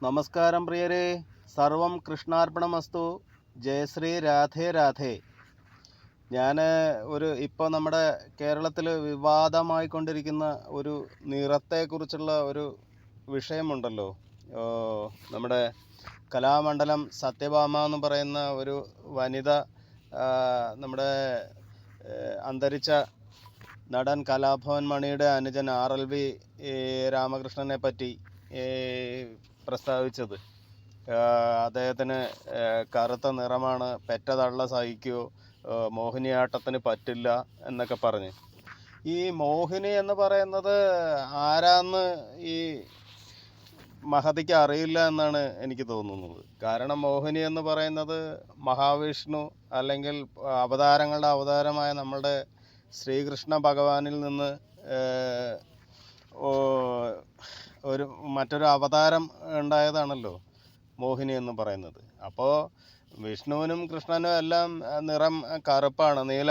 നമസ്കാരം പ്രിയരെ, സർവം കൃഷ്ണാർപ്പണമസ്തു. ജയശ്രീ രാധേ രാധേ. ഞാൻ ഇപ്പോൾ നമ്മുടെ കേരളത്തിൽ വിവാദമായിക്കൊണ്ടിരിക്കുന്ന ഒരു നിറത്തെക്കുറിച്ചുള്ള ഒരു വിഷയമുണ്ടല്ലോ. നമ്മുടെ കലാമണ്ഡലം സത്യഭാമ എന്ന് പറയുന്ന ഒരു വനിത നമ്മുടെ അന്തരിച്ച നടൻ കലാഭവൻ മണിയുടെ അനുജൻ RLV രാമകൃഷ്ണനെ പറ്റി പ്രസ്താവിച്ചത്. അദ്ദേഹത്തിന് കറുത്ത നിറമാണ്, പെറ്റ തള്ള സഹിക്കുമോ, മോഹിനിയാട്ടത്തിന് പറ്റില്ല എന്നൊക്കെ പറഞ്ഞ്. ഈ മോഹിനി എന്ന് പറയുന്നത് ആരാന്ന് ഈ മഹതിക്ക് അറിയില്ല എന്നാണ് എനിക്ക് തോന്നുന്നത്. കാരണം മോഹിനി എന്ന് പറയുന്നത് മഹാവിഷ്ണു അല്ലെങ്കിൽ അവതാരങ്ങളുടെ അവതാരമായ നമ്മളുടെ ശ്രീകൃഷ്ണ ഭഗവാനിൽ നിന്ന് മറ്റൊരു അവതാരം ഉണ്ടായതാണല്ലോ മോഹിനി എന്ന് പറയുന്നത്. അപ്പോൾ വിഷ്ണുവിനും കൃഷ്ണനും എല്ലാം നിറം കറുപ്പാണ്, നീല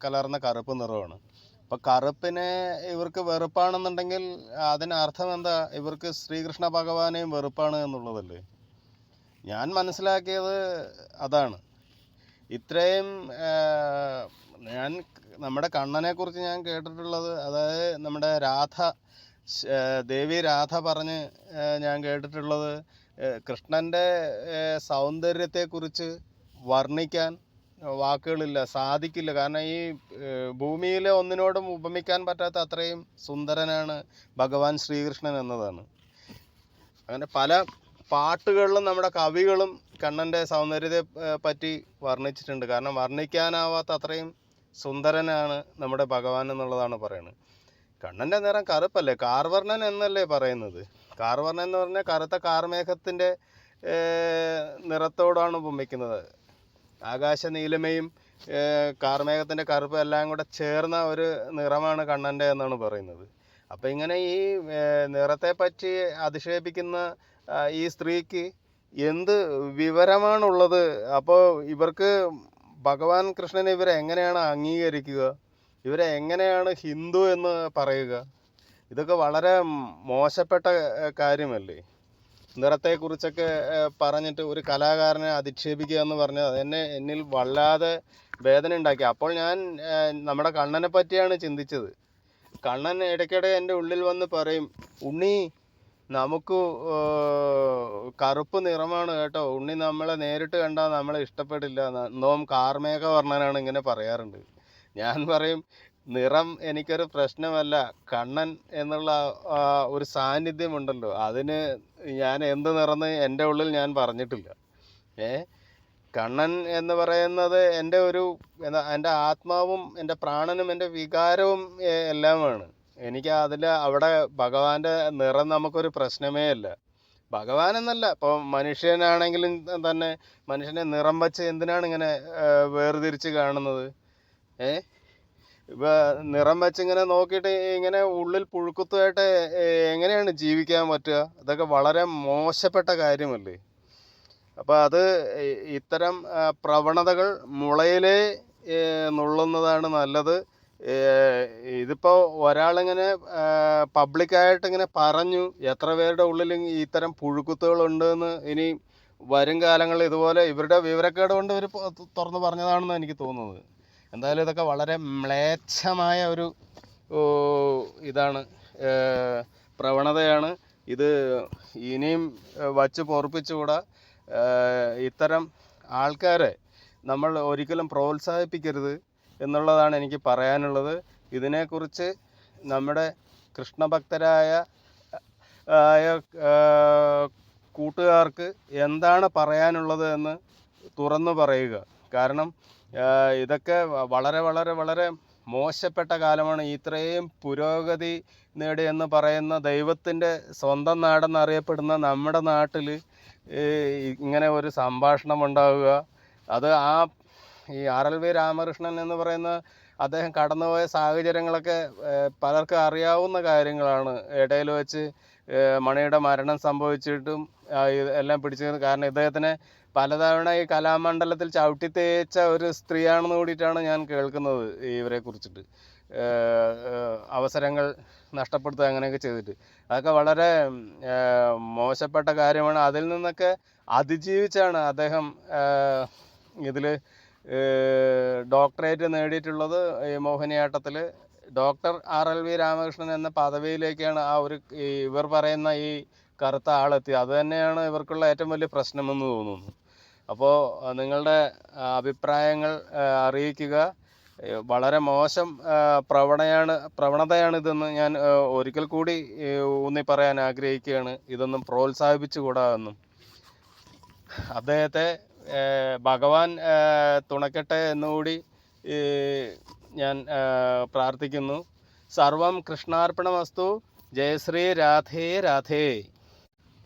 കലർന്ന കറുപ്പ് നിറമാണ്. അപ്പോൾ കറുപ്പിനെ ഇവർക്ക് വെറുപ്പാണെന്നുണ്ടെങ്കിൽ അതിനർത്ഥം എന്താ? ഇവർക്ക് ശ്രീകൃഷ്ണ ഭഗവാനെയും വെറുപ്പാണ് എന്നുള്ളതല്ലേ. ഞാൻ മനസ്സിലാക്കിയത് അതാണ്. ഇത്രയും നമ്മുടെ കണ്ണനെക്കുറിച്ച് ഞാൻ കേട്ടിട്ടുള്ളത്, അതായത് നമ്മുടെ ദേവി രാധ പറഞ്ഞ് ഞാൻ കേട്ടിട്ടുള്ളത്, കൃഷ്ണൻ്റെ സൗന്ദര്യത്തെക്കുറിച്ച് വർണ്ണിക്കാൻ വാക്കുകളില്ല, സാധിക്കില്ല. കാരണം ഈ ഭൂമിയിലെ ഒന്നിനോടും ഉപമിക്കാൻ പറ്റാത്ത അത്രയും സുന്ദരനാണ് ഭഗവാൻ ശ്രീകൃഷ്ണൻ എന്നതാണ്. അങ്ങനെ പല പാട്ടുകളിലും നമ്മുടെ കവികളും കണ്ണൻ്റെ സൗന്ദര്യത്തെ പറ്റി വർണ്ണിച്ചിട്ടുണ്ട്. കാരണം വർണ്ണിക്കാനാവാത്ത അത്രയും സുന്ദരനാണ് നമ്മുടെ ഭഗവാൻ എന്നുള്ളതാണ് പറയുന്നത്. കണ്ണൻ്റെ നിറം കറുപ്പല്ലേ, കാർവർണ്ണൻ എന്നല്ലേ പറയുന്നത്. കാർവർണ്ണൻ എന്ന് പറഞ്ഞാൽ കറുത്ത കാർമേഘത്തിൻ്റെ നിറത്തോടാണ് ഉപമിക്കുന്നത്. ആകാശ നീലമയും കാർമേഘത്തിൻ്റെ കറുപ്പ് എല്ലാം കൂടെ ചേർന്ന ഒരു നിറമാണ് കണ്ണൻ്റെ എന്നാണ് പറയുന്നത്. അപ്പം ഇങ്ങനെ ഈ നിറത്തെ പറ്റി അധിക്ഷേപിക്കുന്ന ഈ സ്ത്രീക്ക് എന്ത് വിവരമാണുള്ളത്? അപ്പോൾ ഇവർക്ക് ഭഗവാൻ കൃഷ്ണനെ ഇവരെ എങ്ങനെയാണ് അംഗീകരിക്കുക? ഇവരെ എങ്ങനെയാണ് ഹിന്ദു എന്ന് പറയുക? ഇതൊക്കെ വളരെ മോശപ്പെട്ട കാര്യമല്ലേ. നിറത്തെക്കുറിച്ചൊക്കെ പറഞ്ഞിട്ട് ഒരു കലാകാരനെ അധിക്ഷേപിക്കുക എന്ന് പറഞ്ഞാൽ എന്നിൽ വല്ലാതെ വേദന ഉണ്ടാക്കി. അപ്പോൾ ഞാൻ നമ്മുടെ കണ്ണനെ പറ്റിയാണ് ചിന്തിച്ചത്. കണ്ണൻ ഇടയ്ക്കിടെ എൻ്റെ ഉള്ളിൽ വന്ന് പറയും, ഉണ്ണി നമുക്ക് കറുപ്പ് നിറമാണ് കേട്ടോ, ഉണ്ണി നമ്മളെ നേരിട്ട് കണ്ടാൽ നമ്മളെ ഇഷ്ടപ്പെടില്ല, നോം കാർമേഘ വർണ്ണനാണ്, ഇങ്ങനെ പറയാറുണ്ട്. ഞാൻ പറയും, നിറം എനിക്കൊരു പ്രശ്നമല്ല, കണ്ണൻ എന്നുള്ള ഒരു സാന്നിധ്യമുണ്ടല്ലോ, അതിന് ഞാൻ എന്ത് നിറന്ന് എൻ്റെ ഉള്ളിൽ ഞാൻ പറഞ്ഞിട്ടില്ല. കണ്ണൻ എന്ന് പറയുന്നത് എൻ്റെ ആത്മാവും എൻ്റെ പ്രാണനും എൻ്റെ വികാരവും എല്ലാമാണ്. എനിക്ക് അവിടെ ഭഗവാന്റെ നിറം നമുക്കൊരു പ്രശ്നമേ അല്ല. ഭഗവാൻ എന്നല്ല, ഇപ്പോൾ മനുഷ്യനാണെങ്കിലും തന്നെ മനുഷ്യനെ നിറം വച്ച് എന്തിനാണ് ഇങ്ങനെ വേർതിരിച്ച് കാണുന്നത്? നിറം വെച്ച് ഇങ്ങനെ നോക്കിയിട്ട് ഇങ്ങനെ ഉള്ളിൽ പുഴുക്കുത്തുമായിട്ട് എങ്ങനെയാണ് ജീവിക്കാൻ പറ്റുക? അതൊക്കെ വളരെ മോശപ്പെട്ട കാര്യമല്ലേ. അപ്പോൾ അത് ഇത്തരം പ്രവണതകൾ മുളയിലേ നുള്ളുന്നതാണ് നല്ലത്. ഇതിപ്പോൾ ഒരാളിങ്ങനെ പബ്ലിക്കായിട്ട് ഇങ്ങനെ പറഞ്ഞു, എത്ര പേരുടെ ഉള്ളിൽ ഇത്തരം പുഴുക്കുത്തുകളുണ്ടെന്ന് ഇനി വരും കാലങ്ങളിൽ ഇതുപോലെ ഇവരുടെ വിവരക്കേട് കൊണ്ട് ഇവർ തുറന്ന് പറഞ്ഞതാണെന്ന് എനിക്ക് തോന്നുന്നത്. എന്തായാലും ഇതൊക്കെ വളരെ മ്ലേച്ഛമായ ഒരു പ്രവണതയാണ്. ഇത് ഇനിയും വച്ച് പൊറുപ്പിച്ചുകൂടാ. ഇത്തരം ആൾക്കാരെ നമ്മൾ ഒരിക്കലും പ്രോത്സാഹിപ്പിക്കരുത് എന്നുള്ളതാണ് എനിക്ക് പറയാനുള്ളത്. ഇതിനെക്കുറിച്ച് നമ്മുടെ കൃഷ്ണഭക്തരായ കൂട്ടുകാർക്ക് എന്താണ് പറയാനുള്ളത് എന്ന് തുറന്നു പറയുക. കാരണം ഇതൊക്കെ വളരെ വളരെ വളരെ മോശപ്പെട്ട കാലമാണ്. ഇത്രയും പുരോഗതി നേടിയെന്ന് പറയുന്ന ദൈവത്തിൻ്റെ സ്വന്തം നാടെന്നറിയപ്പെടുന്ന നമ്മുടെ നാട്ടിൽ ഇങ്ങനെ ഒരു സംഭാഷണം ഉണ്ടാവുക, അത് ഈ RLV രാമകൃഷ്ണൻ എന്ന് പറയുന്ന അദ്ദേഹം കടന്നുപോയ സാഹചര്യങ്ങളൊക്കെ പലർക്കും അറിയാവുന്ന കാര്യങ്ങളാണ്. ഇടയിൽ വെച്ച് മണിയുടെ മരണം സംഭവിച്ചിട്ടും എല്ലാം പിടിച്ചു. കാരണം ഇദ്ദേഹത്തിനെ പലതവണ ഈ കലാമണ്ഡലത്തിൽ ചവിട്ടി തേച്ച ഒരു സ്ത്രീയാണെന്ന് കൂടിയിട്ടാണ് ഞാൻ കേൾക്കുന്നത് ഇവരെ കുറിച്ചിട്ട്. അവസരങ്ങൾ നഷ്ടപ്പെടുത്തുക അങ്ങനെയൊക്കെ ചെയ്തിട്ട് അതൊക്കെ വളരെ മോശപ്പെട്ട കാര്യമാണ്. അതിൽ നിന്നൊക്കെ അതിജീവിച്ചാണ് അദ്ദേഹം ഇതിൽ ഡോക്ടറേറ്റ് നേടിയിട്ടുള്ളത്. ഈ മോഹിനിയാട്ടത്തിൽ ഡോക്ടർ RLV രാമകൃഷ്ണൻ എന്ന പദവിയിലേക്കാണ് ഇവർ പറയുന്ന ഈ കറുത്ത ആളെത്തി. അത് തന്നെയാണ് ഇവർക്കുള്ള ഏറ്റവും വലിയ പ്രശ്നമെന്ന് തോന്നുന്നു. അപ്പോൾ നിങ്ങളുടെ അഭിപ്രായങ്ങൾ അറിയിക്കുക. വളരെ മോശം പ്രവണതയാണിതെന്ന് ഞാൻ ഒരിക്കൽ കൂടി ഊന്നി പറയാൻ ആഗ്രഹിക്കുകയാണ്. ഇതൊന്നും പ്രോത്സാഹിപ്പിച്ചുകൂടാ എന്നും. അദ്ദേഹത്തെ ഭഗവാൻ തുണയ്ക്കട്ടെ എന്നുകൂടി ഞാൻ പ്രാർത്ഥിക്കുന്നു. സർവം കൃഷ്ണാർപ്പണമസ്തു. ജയശ്രീ രാധേ രാധേ.